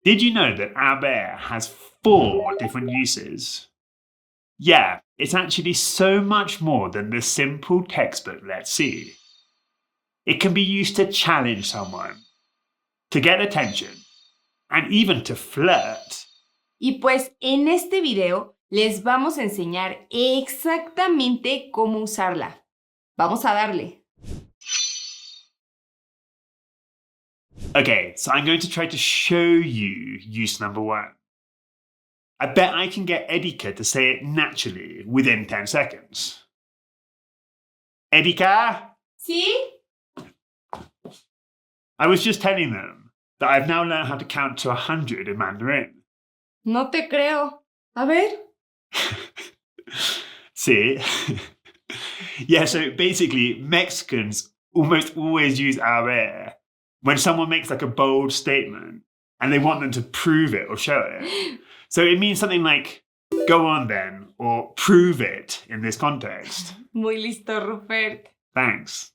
Did you know that aver has 4 different uses? Yeah, it's actually so much more than the simple textbook let's see. It can be used to challenge someone, to get attention, and even to flirt. Y pues en este video les vamos a enseñar exactamente cómo usarla. Vamos a darle. Okay, so I'm going to try to show you use number 1. I bet I can get Edika to say it naturally within 10 seconds. Edika? ¿Sí? I was just telling them that I've now learned how to count to 100 in Mandarin. No te creo. A ver. See? Yeah, so basically, Mexicans almost always use aver when someone makes like a bold statement and they want them to prove it or show it. So it means something like, go on then, or prove it in this context. Muy listo, Rupert. Thanks.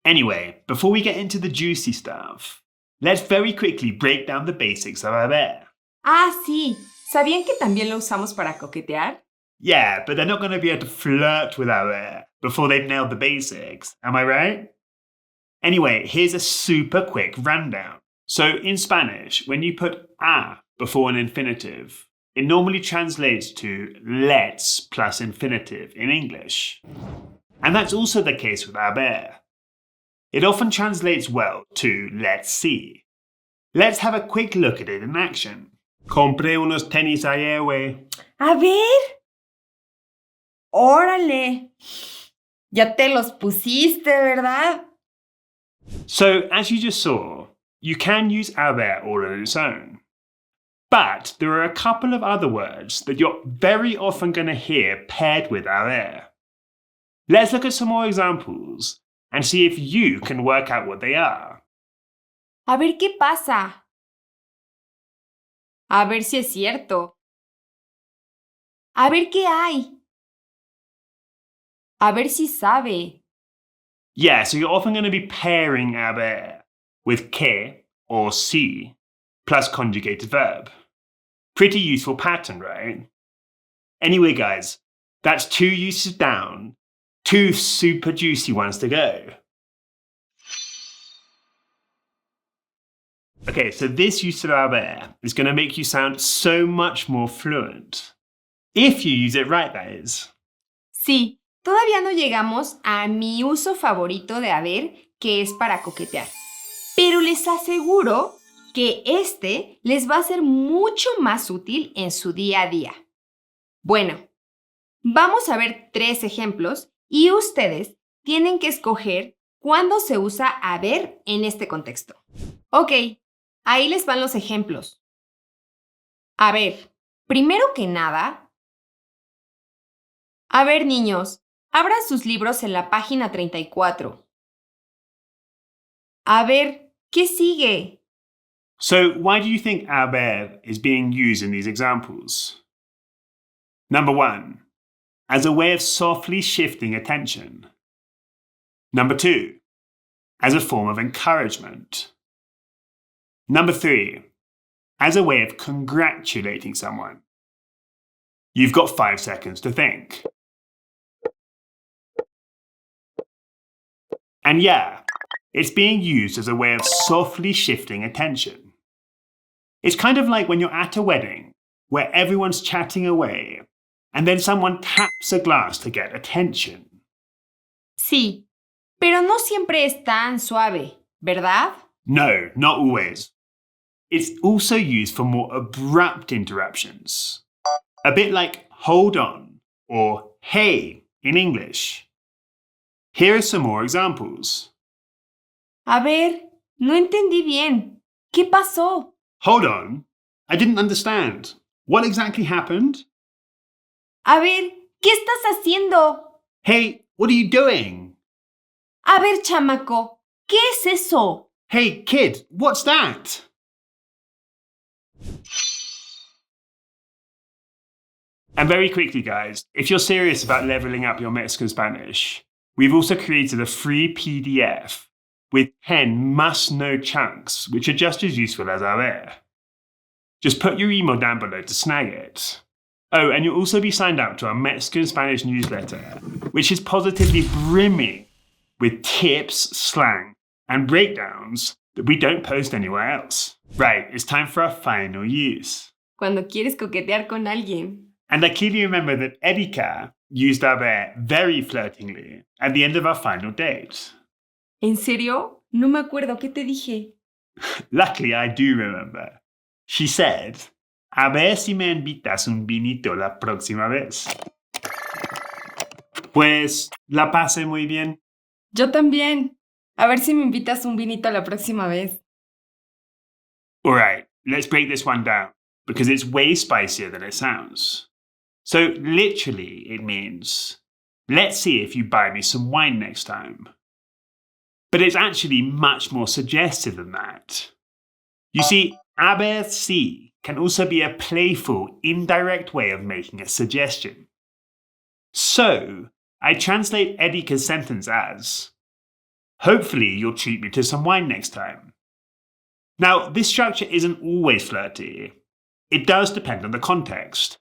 Anyway, before we get into the juicy stuff, let's very quickly break down the basics of aver. Ah, sí. ¿Sabían que también lo usamos para coquetear? Yeah, but they're not going to be able to flirt with aver before they've nailed the basics, am I right? Anyway, here's a super quick rundown. So in Spanish, when you put a before an infinitive, it normally translates to let's plus infinitive in English. And that's also the case with aver. It often translates well to let's see. Let's have a quick look at it in action. Compré unos tenis ayer, güey. A ver. ¡Órale! Ya te los pusiste, ¿verdad? So, as you just saw, you can use aver all on its own. But there are a couple of other words that you're very often going to hear paired with aver. Let's look at some more examples and see if you can work out what they are. A ver qué pasa. A ver si es cierto. A ver qué hay. A ver si sabe. Yeah, so you're often going to be pairing aver with que or si plus conjugated verb. Pretty useful pattern, right? Anyway, guys, that's 2 uses down, 2 super juicy ones to go. Okay, so this use of aver is going to make you sound so much more fluent. If you use it right, that is. Sí, todavía no llegamos a mi uso favorito de haber, que es para coquetear. Pero les aseguro que este les va a ser mucho más útil en su día a día. Bueno, vamos a ver 3 ejemplos y ustedes tienen que escoger cuándo se usa haber en este contexto. Ok, ahí les van los ejemplos. A ver, primero que nada, a ver niños, abran sus libros en la página 34. A ver, ¿qué sigue? So, why do you think aver is being used in these examples? Number 1, as a way of softly shifting attention. Number 2, as a form of encouragement. Number 3, as a way of congratulating someone. You've got 5 seconds to think. And yeah, it's being used as a way of softly shifting attention. It's kind of like when you're at a wedding where everyone's chatting away and then someone taps a glass to get attention. Sí, pero no siempre es tan suave, ¿verdad? No, not always. It's also used for more abrupt interruptions. A bit like hold on or hey in English. Here are some more examples. A ver, no entendí bien. ¿Qué pasó? Hold on, I didn't understand. What exactly happened? A ver, ¿qué estás haciendo? Hey, what are you doing? A ver, chamaco, ¿qué es eso? Hey, kid, what's that? And very quickly, guys, if you're serious about leveling up your Mexican Spanish, we've also created a free PDF with 10 must-know chunks, which are just as useful as aver. Just put your email down below to snag it. Oh, and you'll also be signed up to our Mexican Spanish newsletter, which is positively brimming with tips, slang, and breakdowns that we don't post anywhere else. Right, it's time for our final use. Cuando quieres coquetear con alguien. And I clearly remember that Erika used aver very flirtingly at the end of our final date. ¿En serio? No me acuerdo. ¿Qué te dije? Luckily, I do remember. She said, "A ver si me invitas un vinito la próxima vez." Pues la pasé muy bien. Yo también. A ver si me invitas un vinito la próxima vez. All right, let's break this one down because it's way spicier than it sounds. So literally, it means, let's see if you buy me some wine next time. But it's actually much more suggestive than that. You see, a ver si can also be a playful, indirect way of making a suggestion. So, I translate Erika's sentence as, hopefully you'll treat me to some wine next time. Now, this structure isn't always flirty. It does depend on the context.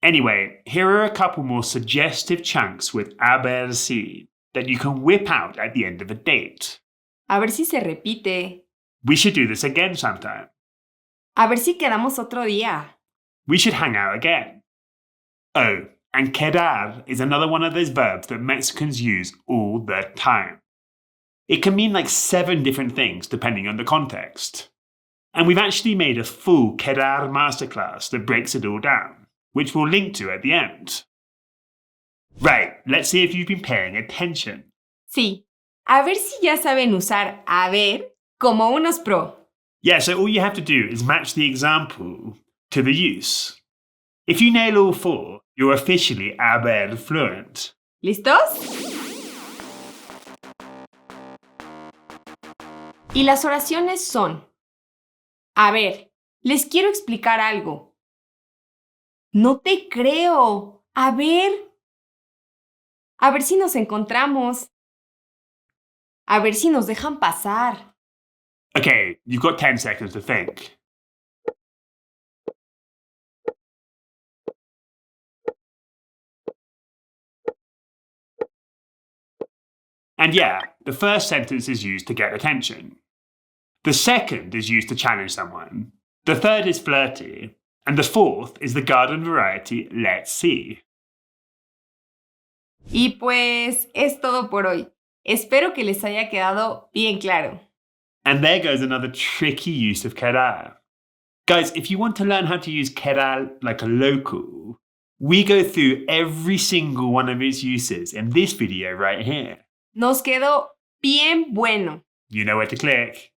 Anyway, here are a couple more suggestive chunks with a ver si that you can whip out at the end of a date. A ver si se repite. We should do this again sometime. A ver si quedamos otro día. We should hang out again. Oh, and quedar is another one of those verbs that Mexicans use all the time. It can mean like 7 different things depending on the context. And we've actually made a full Quedar Masterclass that breaks it all down, which we'll link to at the end. Right, let's see if you've been paying attention. Sí. A ver si ya saben usar a ver como unos pro. Yeah, so all you have to do is match the example to the use. If you nail all 4, you're officially a ver fluent. ¿Listos? Y las oraciones son: a ver, les quiero explicar algo. No te creo. A ver si nos encontramos. A ver si nos dejan pasar. Okay, you've got 10 seconds to think. And yeah, the first sentence is used to get attention. The second is used to challenge someone. The third is flirty. And the fourth is the garden variety let's see. Y pues es todo por hoy. Espero que les haya quedado bien claro. And there goes another tricky use of quedar. Guys, if you want to learn how to use quedar like a local, we go through every single one of its uses in this video right here. Nos quedó bien bueno. You know where to click.